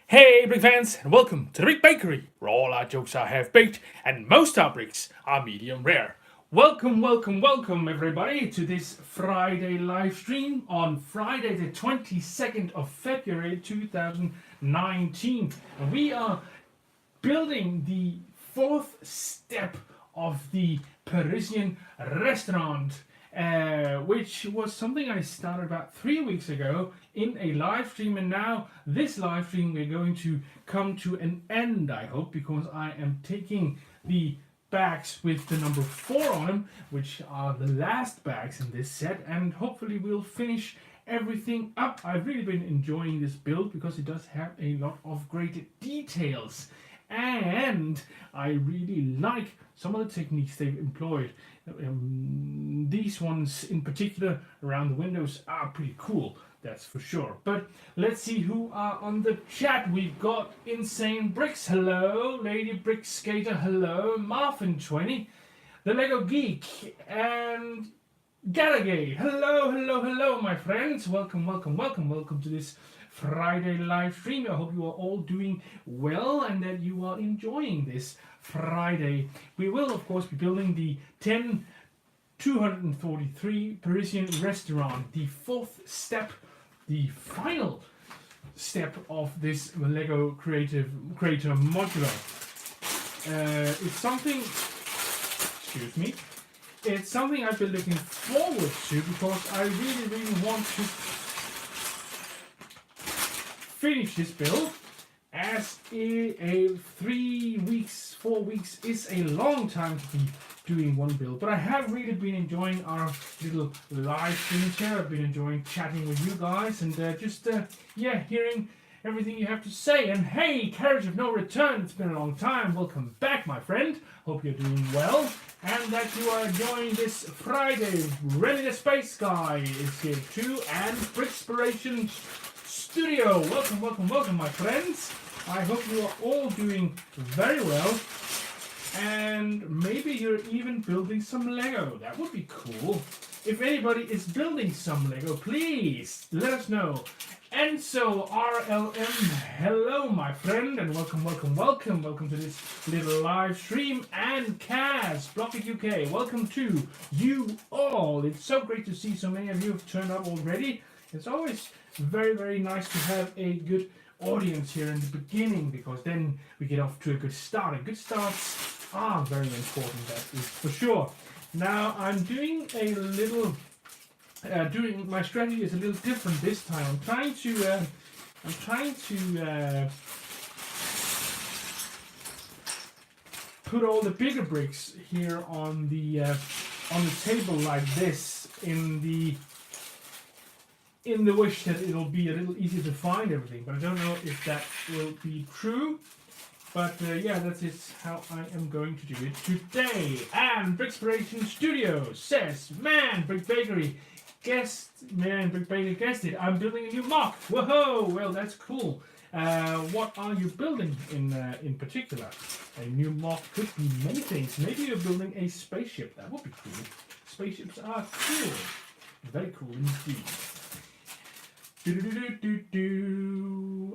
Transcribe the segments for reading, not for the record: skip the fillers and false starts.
Hey, brick fans, and welcome to the Brick Bakery, where all our jokes are half baked and most our bricks are medium rare. Welcome, welcome, welcome, everybody, to this Friday live stream on Friday, the 22nd of February 2019. And we are building the fourth step of the Parisian Restaurant, which was something I started about 3 weeks ago in a live stream, and now this live stream we're going to come to an end, I hope, because I am taking the bags with the number 4 on them, which are the last bags in this set, and hopefully we'll finish everything up. I've really been enjoying this build because it does have a lot of great details, and I really like some of the techniques they've employed. These ones in particular around the windows are pretty cool, that's for sure. But let's see who are on the chat. We've got Insane Bricks, hello. Lady Brick Skater, hello. Marvin20, the Lego Geek, and Gallagher, hello, hello, hello, my friends. Welcome, welcome, welcome, welcome to this Friday live stream. I hope you are all doing well and that you are enjoying this Friday. We will, of course, be building the 243 Parisian Restaurant, the fourth step, the final step of this LEGO Creator Modular. It's something, excuse me, it's something I've been looking forward to because I really, really want to finish this build, as a 3 weeks, 4 weeks is a long time to be doing one build. But I have really been enjoying our little live streams here. I've been enjoying chatting with you guys and hearing everything you have to say. And hey, Carriage of No Return, it's been a long time. Welcome back, my friend. Hope you're doing well and that you are enjoying this Friday. Rennie the Space Guy is here too, and Brickspiration Studio. Welcome, welcome, welcome, my friends. I hope you are all doing very well. And maybe you're even building some Lego. That would be cool. If anybody is building some Lego, please let us know. And so RLM, hello, my friend, and welcome, welcome, welcome. Welcome to this little live stream. And Kaz, Blocket UK, welcome to you all. It's so great to see so many of you have turned up already. It's always very, very nice to have a good audience here in the beginning, because then we get off to a good start. And good starts are very important, that is for sure. Now I'm doing a little, my strategy is a little different this time. I'm trying to put all the bigger bricks here on the table like this, in the wish that it'll be a little easier to find everything, but I don't know if that will be true. But that's how I am going to do it today. And Brickspiration Studio says, man, Brick Bakery guessed it. I'm building a new mock. Whoa, well, that's cool. What are you building in particular? A new mock could be many things. Maybe you're building a spaceship. That would be cool. Spaceships are cool. Very cool indeed.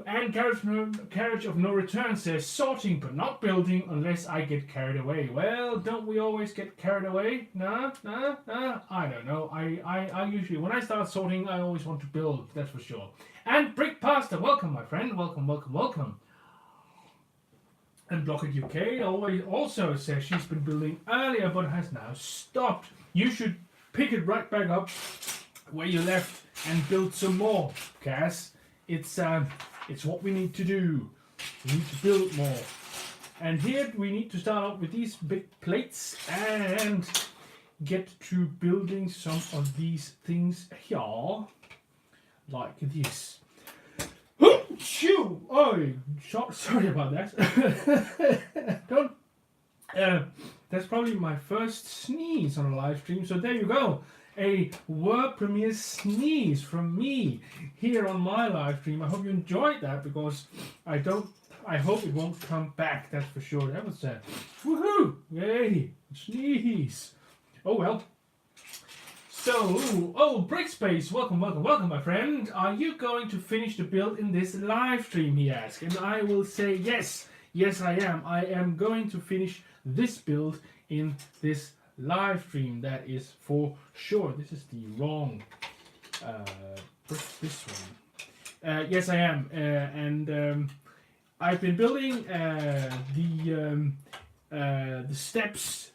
And Carriage of No Return says, sorting but not building unless I get carried away. Well, don't we always get carried away? No, I don't know. I usually, when I start sorting, I always want to build, that's for sure. And Brick Pasta, welcome, my friend. Welcome, welcome, welcome. And Blocket UK also says she's been building earlier but has now stopped. You should pick it right back up where you left and build some more, Cass. It's what we need to do. We need to build more. And here we need to start off with these big plates and get to building some of these things here, like this. Shoo! Oh, sorry about that. Don't. That's probably my first sneeze on a live stream. So there you go. A world premiere sneeze from me here on my live stream. I hope you enjoyed that, because I hope it won't come back, that's for sure. That was woohoo! Yay! Sneeze! Oh well. Brickspace, welcome, my friend. Are you going to finish the build in this live stream? He asked, and I will say yes. Yes, I am. I am going to finish this build in this live stream. That is for sure. This is the wrong. This one. Yes, I am. And I've been building the steps,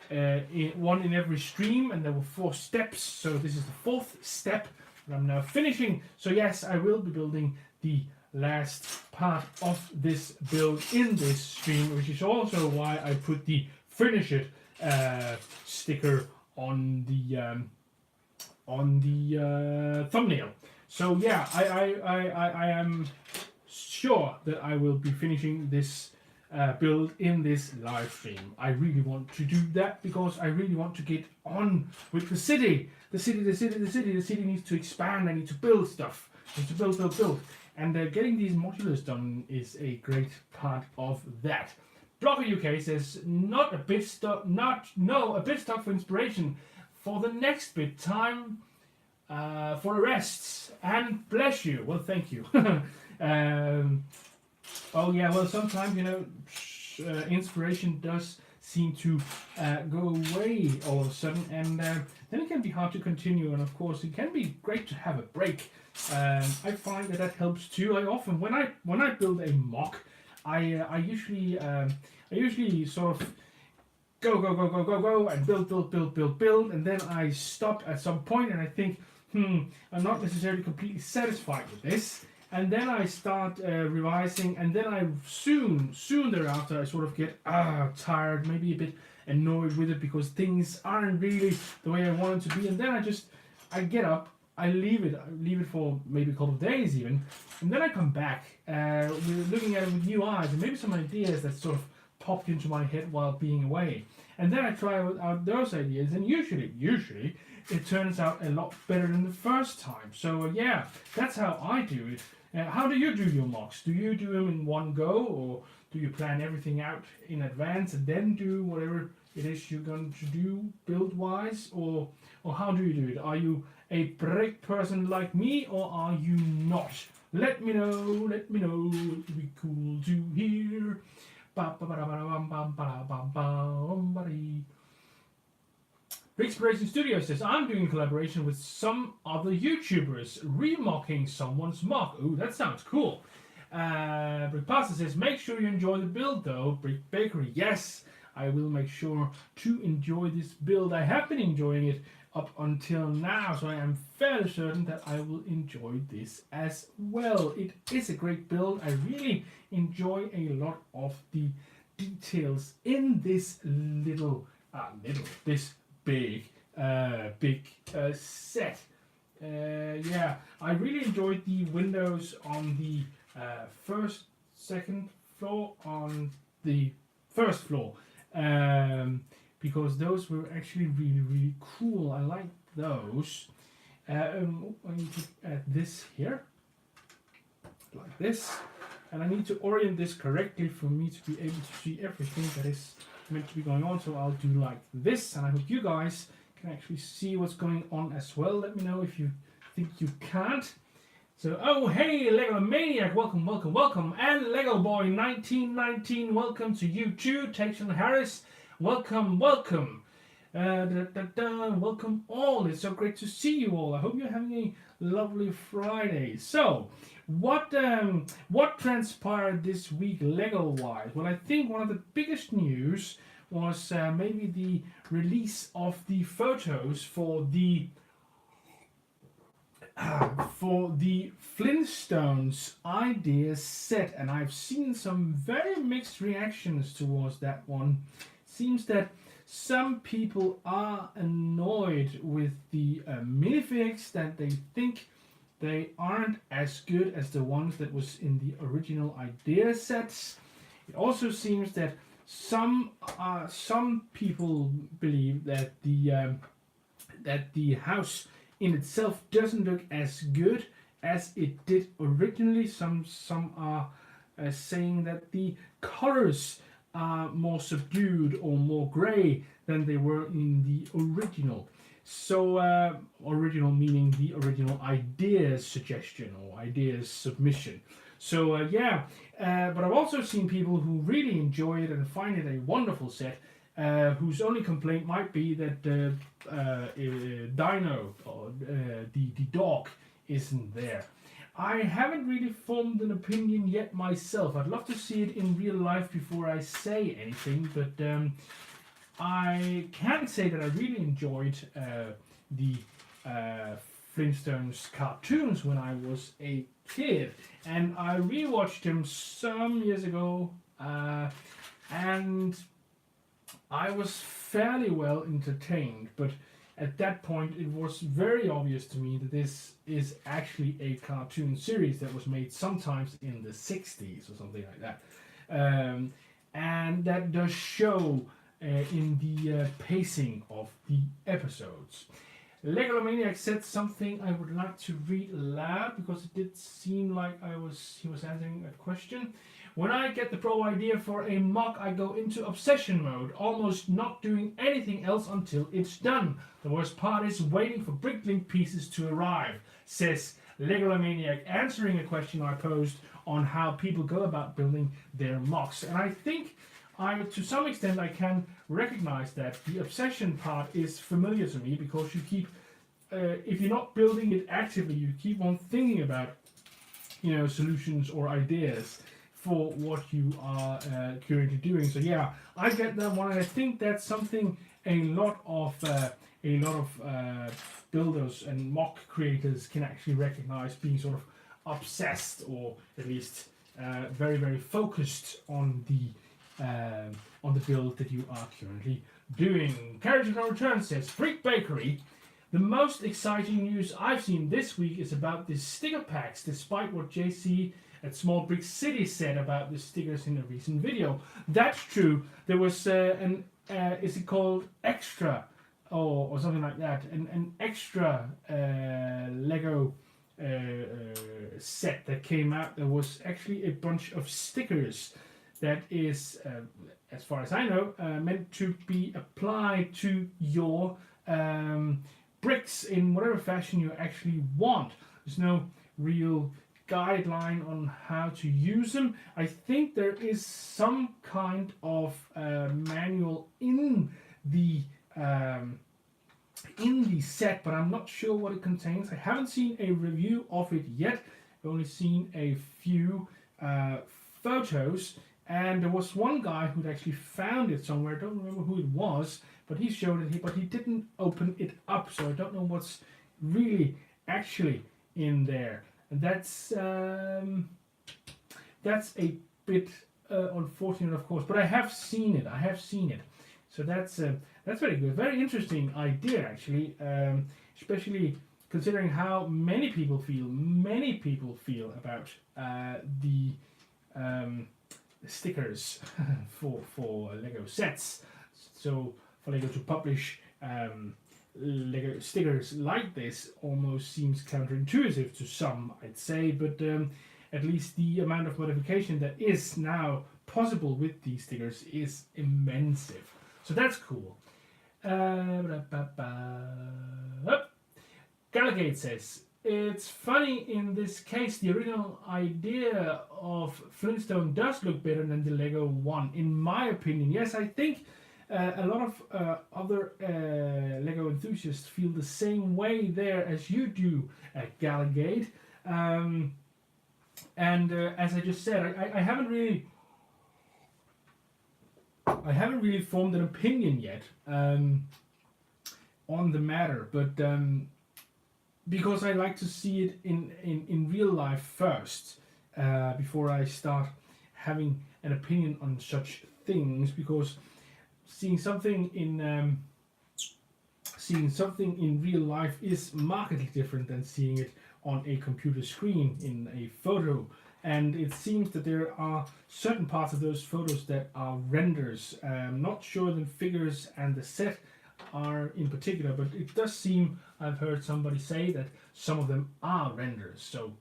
one in every stream, and there were 4 steps. So this is the 4th step that I'm now finishing. So yes, I will be building the last part of this build in this stream, which is also why I put the finish it sticker on the thumbnail. So yeah, I am sure that I will be finishing this build in this live stream. I really want to do that because I really want to get on with the city. The city needs to expand. I need to build stuff. I need to build. And getting these modulars done is a great part of that. Blogger UK says a bit stuck for inspiration for the next bit. Time for arrests, and bless you. Well, thank you. Oh yeah, well sometimes inspiration does seem to go away all of a sudden, and then it can be hard to continue. And of course, it can be great to have a break. I find that helps too. I often when I build a mock, I usually sort of go and build, and then I stop at some point and I think, I'm not necessarily completely satisfied with this. And then I start revising, and then I soon thereafter I sort of get tired, maybe a bit annoyed with it because things aren't really the way I want them to be. And then I get up, I leave it for maybe a couple of days even, and then I come back looking at it with new eyes and maybe some ideas that sort of popped into my head while being away. And then I try out those ideas, and usually it turns out a lot better than the first time. So yeah, that's how I do it. How do you do your mocks? Do you do them in one go, or do you plan everything out in advance and then do whatever it is you're going to do build-wise, or how do you do it? Are you a break person like me, or are you not? Let me know. It would be cool to hear. Brickspiration Studio says, I'm doing collaboration with some other YouTubers, remocking someone's mock. Ooh, that sounds cool. Brick Pasta says, make sure you enjoy the build though. Brick Bakery, yes, I will make sure to enjoy this build. I have been enjoying it up until now, so I am fairly certain that I will enjoy this as well. It is a great build. I really enjoy a lot of the details in this this big set. Yeah, I really enjoyed the windows on the first, second floor, on the first floor, because those were actually really cool. I like those. I need to add this here, like this, and I need to orient this correctly for me to be able to see everything that is meant to be going on. So I'll do like this, and I hope you guys can actually see what's going on as well. Let me know if you think you can't. So, oh hey, Lego Maniac, welcome, and Lego Boy 1919, welcome to you too. Texan Harris, welcome. Welcome all. It's so great to see you all. I hope you're having a lovely Friday. So, what transpired this week Lego wise? Well, I think one of the biggest news was maybe the release of the photos for the Flintstones idea set, and I've seen some very mixed reactions towards that one. Seems that some people are annoyed with the minifigs, that they think they aren't as good as the ones that was in the original idea sets. It also seems that some people believe that the house in itself doesn't look as good as it did originally. Some are saying that the colors are more subdued or more grey than they were in the original. So original meaning the original ideas suggestion or ideas submission. So but I've also seen people who really enjoy it and find it a wonderful set. Whose only complaint might be that Dino or the dog isn't there. I haven't really formed an opinion yet myself. I'd love to see it in real life before I say anything, but I can say that I really enjoyed the Flintstones cartoons when I was a kid, and I rewatched them some years ago, and I was fairly well entertained, but at that point it was very obvious to me that this is actually a cartoon series that was made sometimes in the 60s or something like that. And that does show in the pacing of the episodes. Legalomaniac said something I would like to read aloud because it did seem like he was answering a question. When I get the pro idea for a mock, I go into obsession mode, almost not doing anything else until it's done. The worst part is waiting for bricklink pieces to arrive, says Legalomaniac, answering a question I posed on how people go about building their mocks. And I think to some extent, I can recognize that the obsession part is familiar to me because you keep, if you're not building it actively, you keep on thinking about, solutions or ideas for what you are currently doing. So yeah, I get that one, and I think that's something a lot of builders and mock creators can actually recognize, being sort of obsessed or at least very, very focused on the build that you are currently doing. Carriage of No Return says, Freak Bakery, the most exciting news I've seen this week is about the sticker packs, despite what JC at Small Brick City said about the stickers in a recent video. That's true. There was is it called Extra or something like that? An extra Lego set that came out. There was actually a bunch of stickers that is, as far as I know, meant to be applied to your bricks in whatever fashion you actually want. There's no real guideline on how to use them. I think there is some kind of manual in the set, but I'm not sure what it contains. I haven't seen a review of it yet. I've only seen a few photos. And there was one guy who'd actually found it somewhere. I don't remember who it was, but he showed it. But he didn't open it up, so I don't know what's really actually in there. And that's a bit unfortunate, of course. But I have seen it. So that's very good. Very interesting idea, actually. Especially considering how many people feel about the stickers for Lego sets. So for Lego to publish Lego stickers like this almost seems counterintuitive to some, I'd say, but at least the amount of modification that is now possible with these stickers is immense. So that's cool. Galagate says, it's funny in this case, the original idea of Flintstone does look better than the Lego one, in my opinion. Yes, I think a lot of other Lego enthusiasts feel the same way there as you do at Galagate. And as I just said, I haven't really formed an opinion yet on the matter, but because I like to see it in real life first before I start having an opinion on such things, because seeing something in real life is markedly different than seeing it on a computer screen in a photo. And it seems that there are certain parts of those photos that are renders. I'm not sure the figures and the set are in particular, but it does seem, I've heard somebody say that some of them are renders. So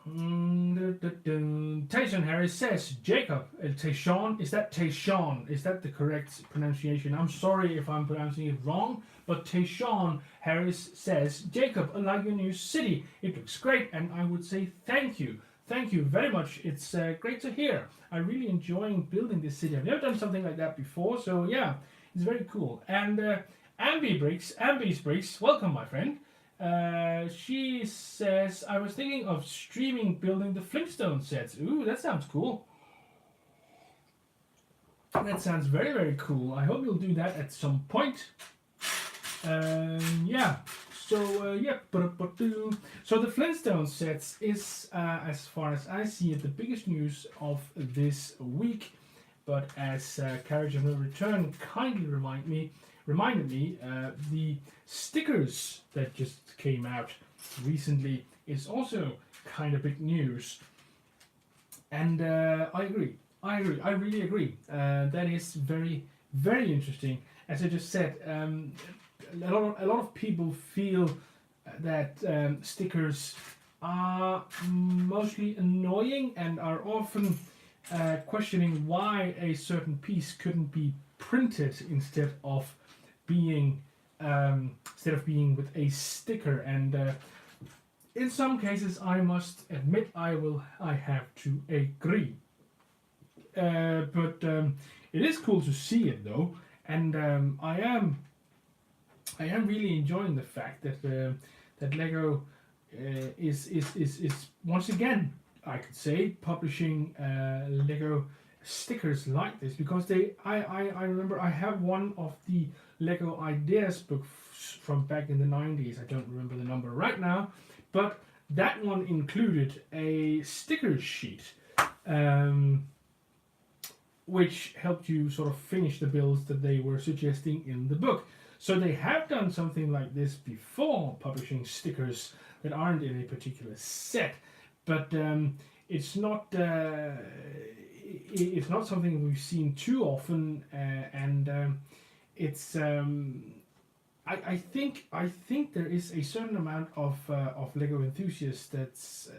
Taylor Tyson Harris says, Jacob, Tayshawn, is that Tayshawn? Is that the correct pronunciation? I'm sorry if I'm pronouncing it wrong, but Tayshawn Harris says, Jacob, I like your new city. It looks great, and I would say thank you. Thank you very much. It's great to hear. I'm really enjoying building this city. I've never done something like that before, so yeah, it's very cool. And Ambi's Bricks, welcome, my friend. She says, I was thinking of streaming building the Flintstone sets. Ooh, that sounds cool. That sounds very, very cool. I hope you'll do that at some point. Yeah. So, yeah. So the Flintstone sets is, as far as I see it, the biggest news of this week. But as Carriage of No Return kindly reminded me, the stickers that just came out recently is also kind of big news. And I agree. I really agree. That is very, very interesting. As I just said, a lot of people feel that stickers are mostly annoying and are often questioning why a certain piece couldn't be printed instead of being with a sticker. And in some cases, I must admit, I have to agree. But it is cool to see it though, and I am really enjoying the fact that that Lego is once again, I could say, publishing Lego stickers like this, because I remember I have one of the Lego Ideas books from back in the 90s. I don't remember the number right now, but that one included a sticker sheet, which helped you sort of finish the builds that they were suggesting in the book. So they have done something like this before, publishing stickers that aren't in a particular set, but it's not something we've seen too often, and it's I think there is a certain amount of Lego enthusiasts that's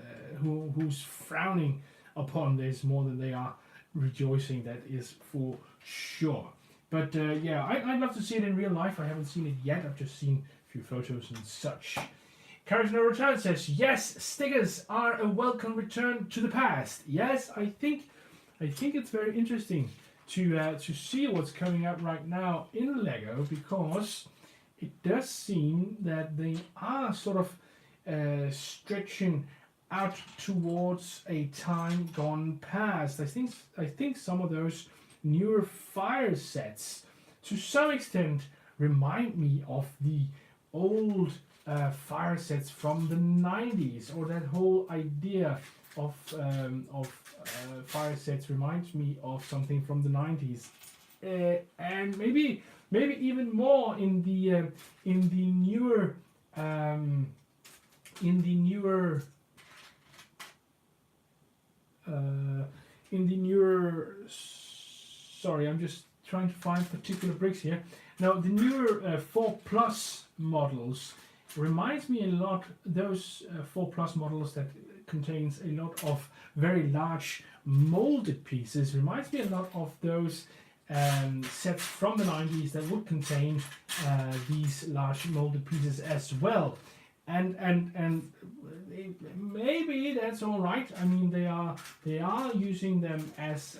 who's frowning upon this more than they are rejoicing. That is for sure. But yeah, I'd love to see it in real life. I haven't seen it yet. I've just seen a few photos and such. Carriage No Return says, yes, stickers are a welcome return to the past. Yes, I think it's very interesting to see what's coming out right now in Lego, because it does seem that they are sort of stretching out towards a time gone past. I think some of those newer fire sets to some extent remind me of the old fire sets from the 90s, or that whole idea of fire sets reminds me of something from the 90s, and maybe even more in the newer sorry, I'm just trying to find particular bricks here. Now, the newer 4 Plus models reminds me a lot, those 4 Plus models that contains a lot of very large molded pieces, reminds me a lot of those sets from the 90s that would contain these large molded pieces as well. And maybe that's all right. I mean, they are using them as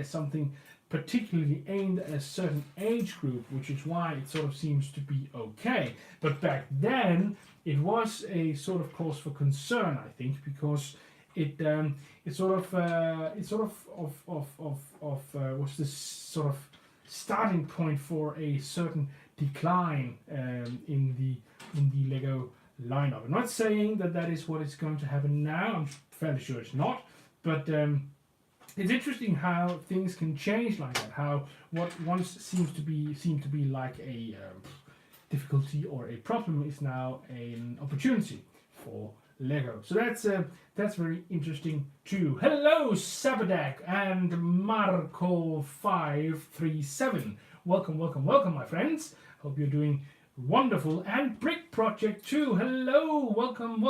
something particularly aimed at a certain age group, which is why it sort of seems to be okay. But back then, it was a sort of cause for concern, I think, because it was this sort of starting point for a certain decline in the Lego lineup. I'm not saying that is what is going to happen now. I'm fairly sure it's not, but it's interesting how things can change like that. How what once seemed to be like a difficulty or a problem is now an opportunity for Lego. So that's very interesting too. Hello, Sabadak and Marco537. Welcome, my friends. Hope you're doing wonderful. And Brick Project too. Hello, welcome.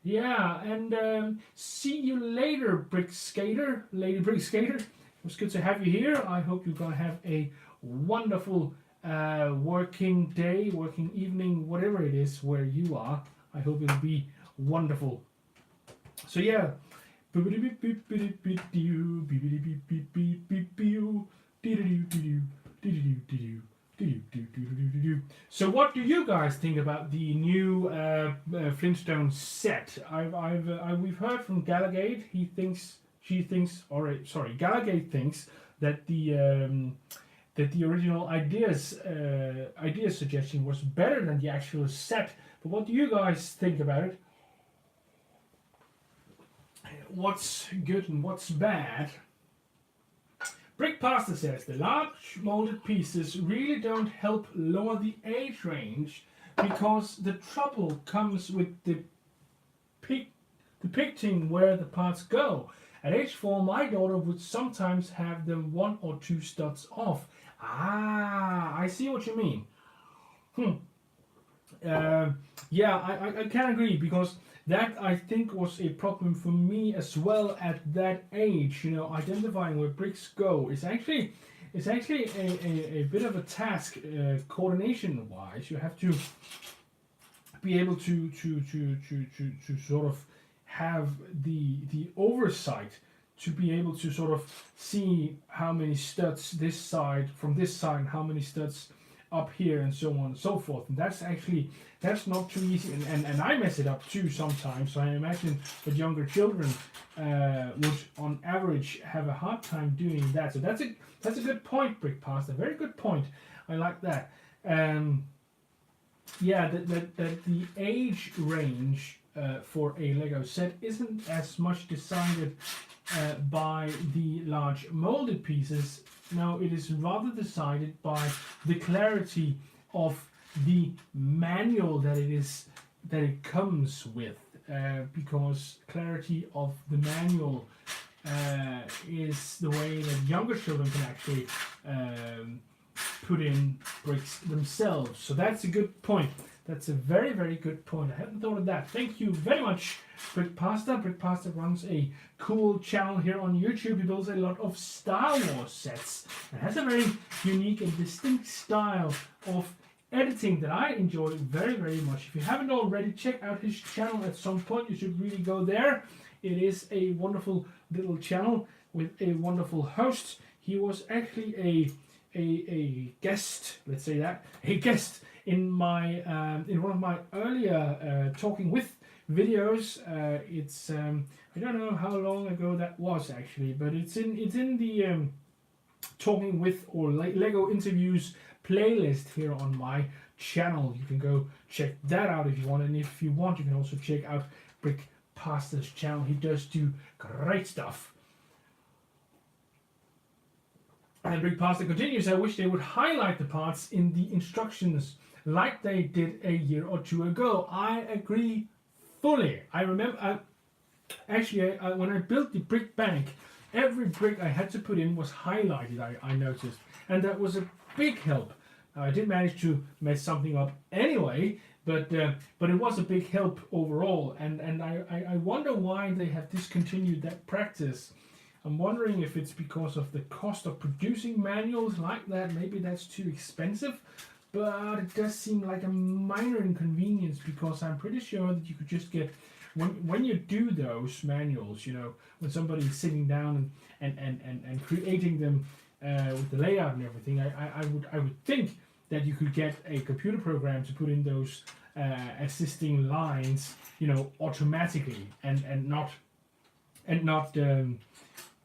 Yeah, and see you later, Brick Skater, Lady Brick Skater. It was good to have you here. I hope you're gonna have a wonderful working day, working evening, whatever it is where you are. I hope it'll be wonderful. So yeah. So what do you guys think about the new Flintstone set? We've heard from Gallagate. She thinks, or sorry, Gallagate thinks that the original idea suggestion was better than the actual set. But what do you guys think about it? What's good and what's bad? Brick Pasta says the large molded pieces really don't help lower the age range because the trouble comes with depicting where the parts go. At age 4, my daughter would sometimes have them 1 or 2 studs off. Ah, I see what you mean. Yeah, I can agree because that I think was a problem for me as well at that age. You know, identifying where bricks go is actually a bit of a task coordination wise. You have to be able to sort of have the oversight to be able to sort of see how many studs this side from this side and how many studs up here and so on and so forth. And that's not too easy, and I mess it up too sometimes. So I imagine that younger children would on average have a hard time doing that. So that's a good point, Brick Pasta, very good point. I like that. Yeah, that the age range for a Lego set isn't as much decided by the large molded pieces. No, it is rather decided by the clarity of the manual that it comes with, because clarity of the manual is the way that younger children can actually put in bricks themselves. So that's a good point. That's a very, very good point. I hadn't thought of that. Thank you very much, Brick Pasta. Brick Pasta runs a cool channel here on YouTube. He builds a lot of Star Wars sets and has a very unique and distinct style of editing that I enjoy very, very much. If you haven't already, check out his channel at some point. You should really go there. It is a wonderful little channel with a wonderful host. He was actually a guest, let's say that, a guest in my in one of my earlier talking with videos. It's I don't know how long ago that was actually, but it's in the talking with or Lego interviews playlist here on my channel. You can go check that out if you want, and if you want, you can also check out Brick Pasta's channel. He does do great stuff. And Brick Pasta continues, I wish they would highlight the parts in the instructions like they did a year or two ago. I agree fully. I remember, when I built the brick bank, every brick I had to put in was highlighted, I noticed. And that was a big help. I did manage to mess something up anyway, but it was a big help overall. And I wonder why they have discontinued that practice. I'm wondering if it's because of the cost of producing manuals like that. Maybe that's too expensive, but it does seem like a minor inconvenience because I'm pretty sure that you could just get, when you do those manuals, you know, when somebody's sitting down and creating them with the layout and everything, I would think that you could get a computer program to put in those assisting lines, you know, automatically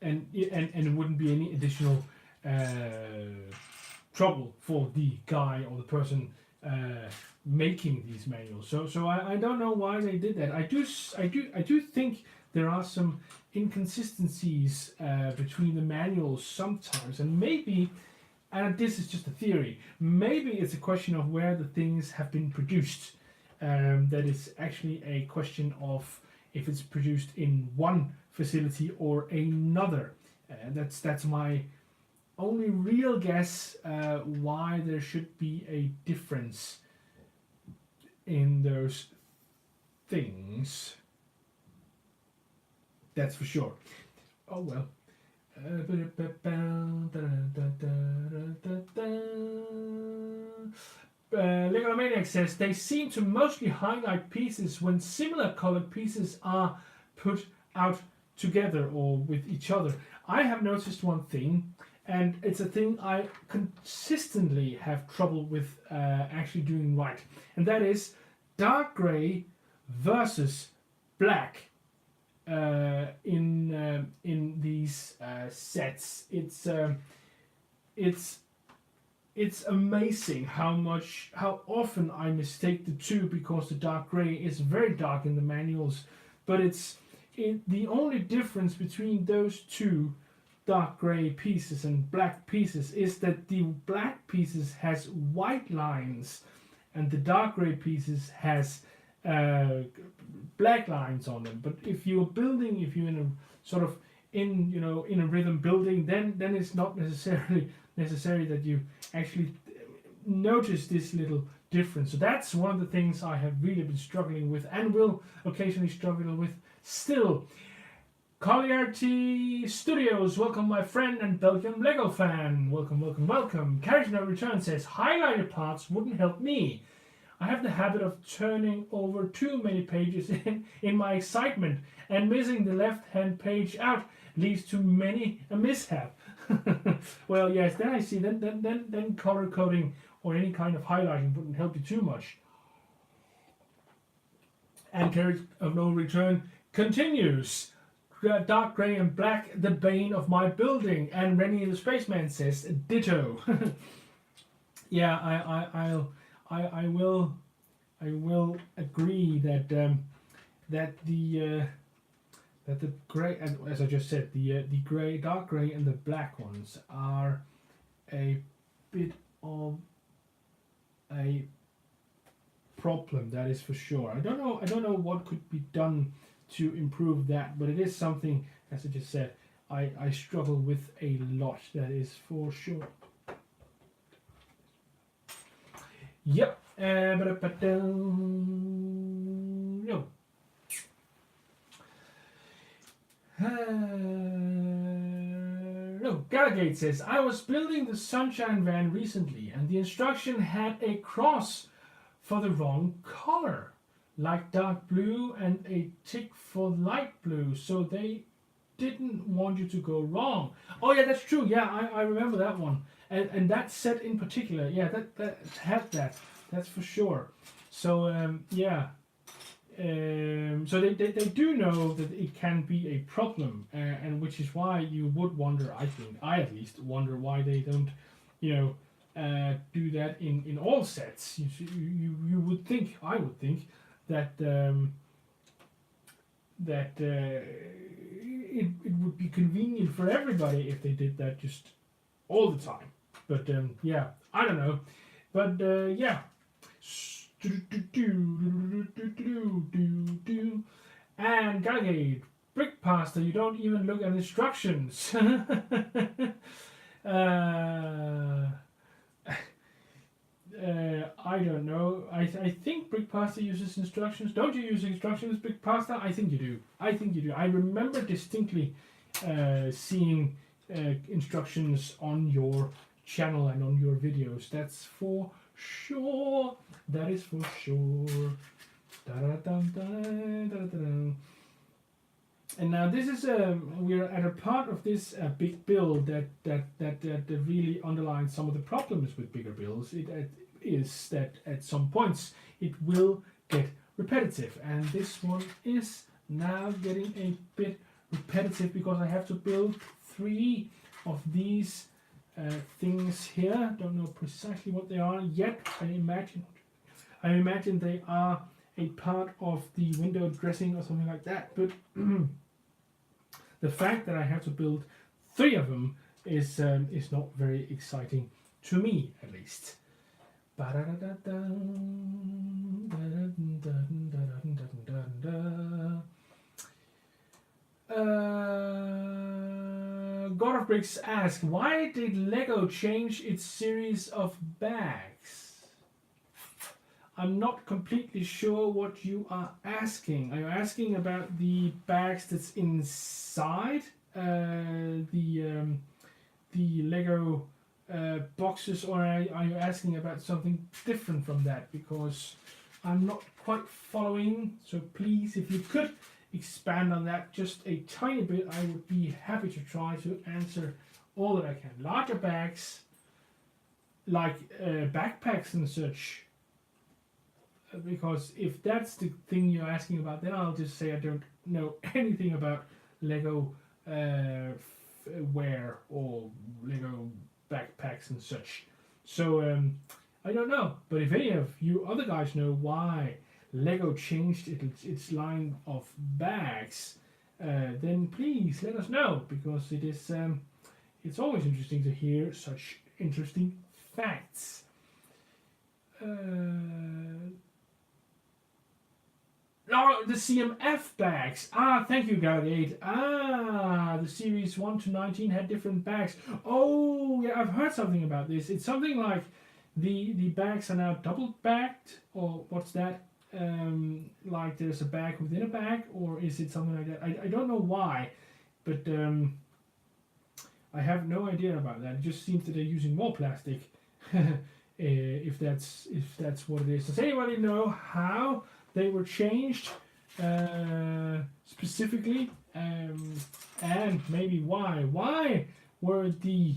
and it wouldn't be any additional trouble for the guy or the person making these manuals. So I don't know why they did that. I do think there are some inconsistencies between the manuals sometimes, and maybe, and this is just a theory, maybe it's a question of where the things have been produced. That is actually a question of if it's produced in one facility or another. That's my only real guess why there should be a difference in those things. That's for sure. Oh well. Lego Maniac says they seem to mostly highlight pieces when similar colored pieces are put out together or with each other. I have noticed one thing, and it's a thing I consistently have trouble with actually doing right, and that is dark gray versus black in these sets. It's amazing how often I mistake the two, because the dark gray is very dark in the manuals, but the only difference between those two dark gray pieces and black pieces is that the black pieces has white lines and the dark gray pieces has black lines on them. But if you're in a sort of in a rhythm building, then it's not necessary that you actually notice this little difference. So that's one of the things I have really been struggling with, and will occasionally struggle with still. Colliarty Studios, welcome my friend and Belgian Lego fan. Welcome, welcome, welcome. Carriage No Return says, highlighted parts wouldn't help me. I have the habit of turning over too many pages in my excitement, and missing the left-hand page out leads to many a mishap. Well, yes, then I see, then color coding or any kind of highlighting wouldn't help you too much. And Carriage of No Return continues. Dark grey and black, the bane of my building. And Rennie the Spaceman says, ditto. Yeah, I will agree that the grey, as I just said, the grey, dark grey, and the black ones are a bit of a problem. That is for sure. I don't know what could be done to improve that, but it is something, as I just said, I struggle with a lot. That is for sure. Yep. No. No. Galagate says, I was building the Sunshine Van recently, and the instruction had a cross for the wrong color, like dark blue, and a tick for light blue, so they didn't want you to go wrong. Oh yeah, that's true. Yeah, I remember that one. And that set in particular, yeah, that had that. That's for sure. So yeah. So they do know that it can be a problem, and which is why you would wonder, I think, I at least wonder why they don't, do that in all sets. You would think, I would think, that it would be convenient for everybody if they did that just all the time. But yeah, I don't know. But yeah. And Galgade, Brick Pasta, you don't even look at instructions. I don't know. I think Brick Pasta uses instructions. Don't you use instructions, Brick Pasta? I think you do. I remember distinctly seeing instructions on your channel and on your videos. That's for sure. That is for sure. And now this is we're at a part of this big build that really underlines some of the problems with bigger builds. It is that at some points it will get repetitive, and this one is now getting a bit repetitive because I have to build 3 of these things here. Don't know precisely what they are yet. I imagine they are a part of the window dressing or something like that, but the fact that I have to build 3 of them is not very exciting to me, at least. God of Bricks asks, why did LEGO change its series of bags? I'm not completely sure what you are asking. Are you asking about the bags that's inside the Lego boxes, or are you asking about something different from that? Because I'm not quite following. So please, if you could expand on that just a tiny bit, I would be happy to try to answer all that I can. Larger bags, like backpacks and such. Because if that's the thing you're asking about, then I'll just say I don't know anything about Lego wear or Lego backpacks and such. So I don't know. But if any of you other guys know why Lego changed its line of bags, then please let us know, because it is it's always interesting to hear such interesting facts. Oh, the CMF bags. Thank you, Galgate. The series 1 to 19 had different bags. Oh, yeah, I've heard something about this. It's something like the bags are now double bagged, or what's that? Like there's a bag within a bag, or is it something like that? I don't know why, but I have no idea about that. It just seems that they're using more plastic. If that's what it is. Does anybody know how they were changed specifically, and maybe why? Why were the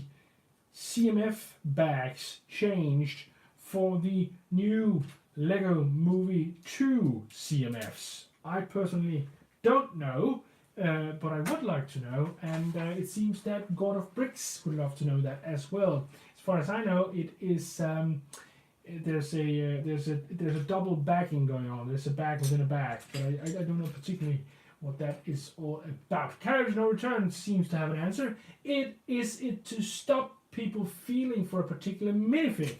CMF bags changed for the new Lego Movie 2 CMFs? I personally don't know, but I would like to know, and it seems that God of Bricks would love to know that as well. As far as I know, it is there's a double bagging going on. There's a bag within a bag, but I don't know particularly what that is all about. Carriage No Return seems to have an answer. It is to stop people feeling for a particular minifig.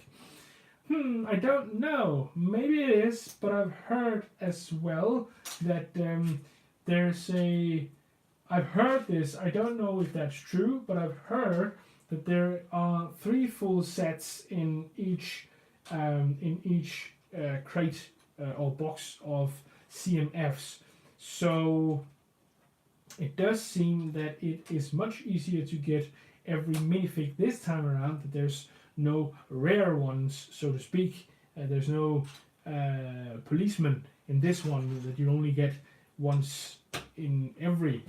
I don't know. Maybe it is, but I've heard as well that there's a. I've heard this. I don't know if that's true, but I've heard that there are 3 full sets in each crate or box of CMFs. So it does seem that it is much easier to get every minifig this time around, that there's no rare ones, so to speak. There's no policeman in this one, that you only get once in every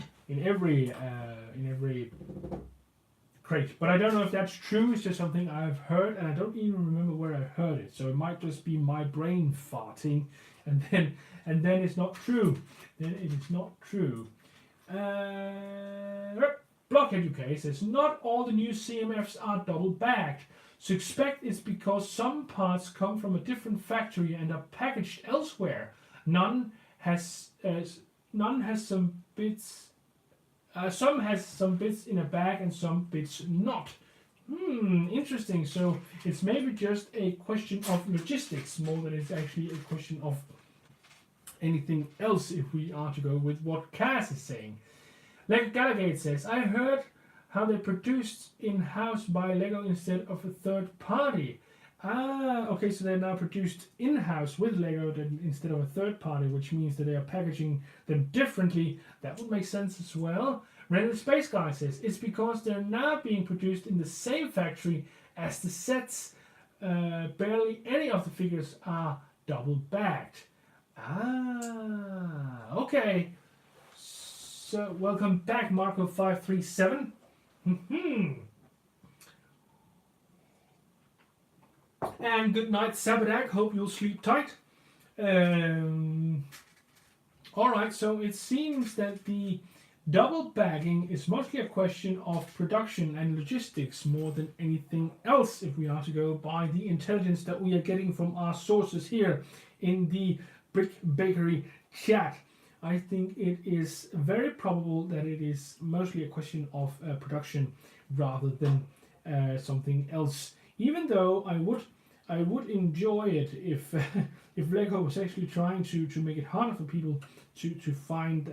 crate. But I don't know if that's true. It's just something I've heard, and I don't even remember where I heard it. So it might just be my brain farting, and then it's not true. Then it is not true. Blockhead UK says not all the new CMFs are double bagged. Suspect it's because some parts come from a different factory and are packaged elsewhere. None has some bits. Some has some bits in a bag and some bits not. Interesting. So it's maybe just a question of logistics more than it's actually a question of anything else, if we are to go with what Cass is saying. Lego Galagate says, I heard how they produced in-house by Lego instead of a third party. Okay, so they're now produced in-house with Lego instead of a third party, which means that they are packaging them differently. That would make sense as well. Random Space Guy says, it's because they're now being produced in the same factory as the sets. Barely any of the figures are double bagged. Okay. So, welcome back, Marco537. And good night, Sabadak. Hope you'll sleep tight. Alright, so it seems that the double bagging is mostly a question of production and logistics more than anything else, if we are to go by the intelligence that we are getting from our sources here in the Brick Bakery chat. I think it is very probable that it is mostly a question of production rather than something else. Even though I would enjoy it if if Lego was actually trying to make it harder for people to find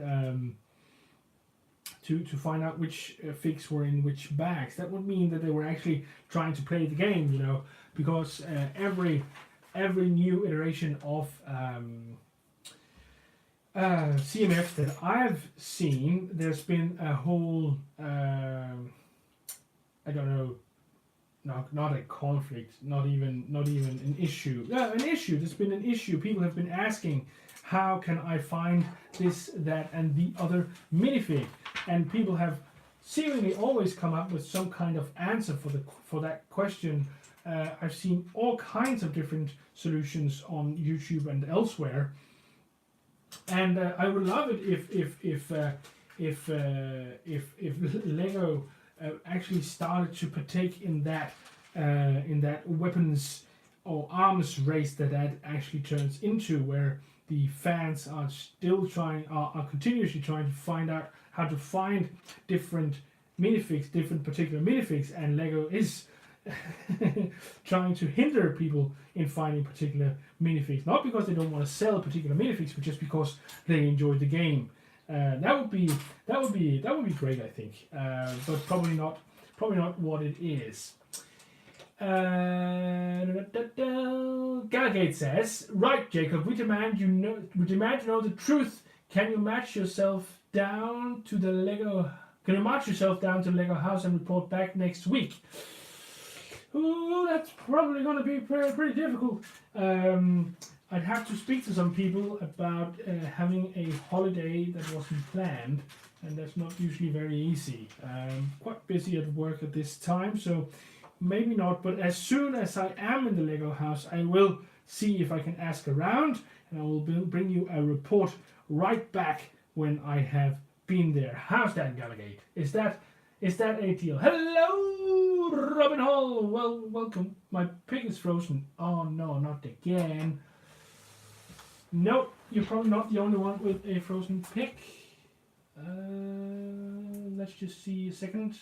to find out which figs were in which bags. That would mean that they were actually trying to play the game, because every every new iteration of CMF that I've seen, there's been a whole, I don't know, not a conflict, not even an issue. Yeah, an issue. There's been an issue. People have been asking, how can I find this, that, and the other minifig? And people have seemingly always come up with some kind of answer for that question. I've seen all kinds of different solutions on YouTube and elsewhere. And I would love it if Lego actually started to partake in that weapons or arms race that actually turns into, where the fans are still are continuously trying to find out how to find different minifigs, particular minifigs, and Lego is trying to hinder people in finding particular minifigs, not because they don't want to sell particular minifigs, but just because they enjoy the game. That would be great, I think, but probably not what it is. Galagate says, right, Jacob, we demand to know the truth. Can you march yourself down to the Lego house and report back next week? Ooh, that's probably going to be pretty difficult. I'd have to speak to some people about having a holiday that wasn't planned, and that's not usually very easy. Quite busy at work at this time, so maybe not. But as soon as I am in the Lego house, I will see if I can ask around, and I will bring you a report right back when I have been there. How's that, Galagate? Is that a deal? Hello, Robin Hall. Well, welcome. My pig is frozen. Oh no, not again. No, you're probably not the only one with a frozen pig. Let's just see a second.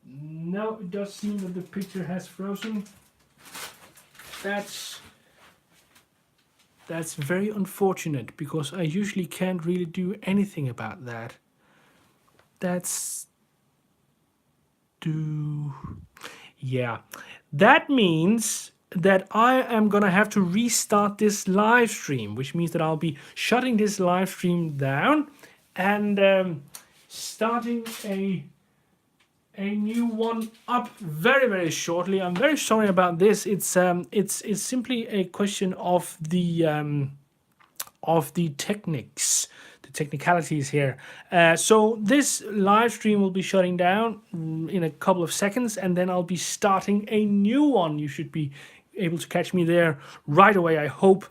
No, it does seem that the picture has frozen. That's very unfortunate, because I usually can't really do anything about that. Yeah, that means that I am gonna have to restart this live stream, which means that I'll be shutting this live stream down and starting a new one up very, very shortly. I'm very sorry about this. It's simply a question of the technicalities here. So this live stream will be shutting down in a couple of seconds, and then I'll be starting a new one. You should be able to catch me there right away. I hope